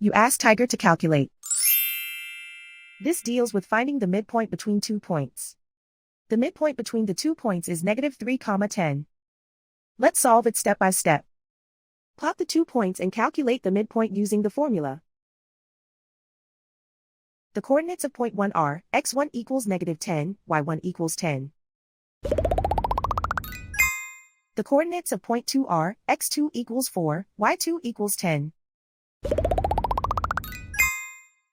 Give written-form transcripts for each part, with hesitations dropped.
You ask Tiger to calculate. This deals with finding the midpoint between 2 points. The midpoint between the 2 points is -3, 10. Let's solve it step by step. Plot the 2 points and calculate the midpoint using the formula. The coordinates of point 1 are x1 equals -10, y1 equals 10. The coordinates of point 2 are x2 equals 4, y2 equals 10.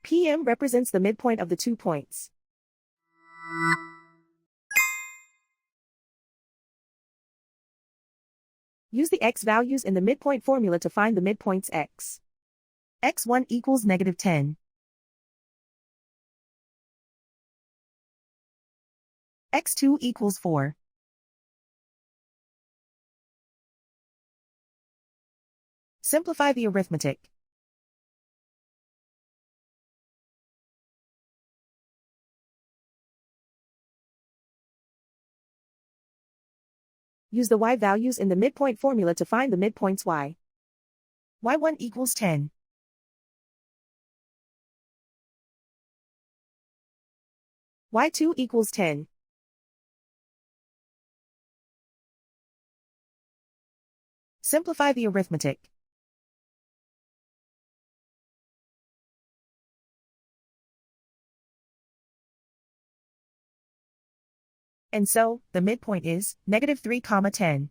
PM represents the midpoint of the 2 points. Use the x values in the midpoint formula to find the midpoints x. x1 equals -10. x2 equals 4. Simplify the arithmetic. Use the y values in the midpoint formula to find the midpoints y. y1 equals 10. y2 equals 10. Simplify the arithmetic. And so, the midpoint is -3, 10.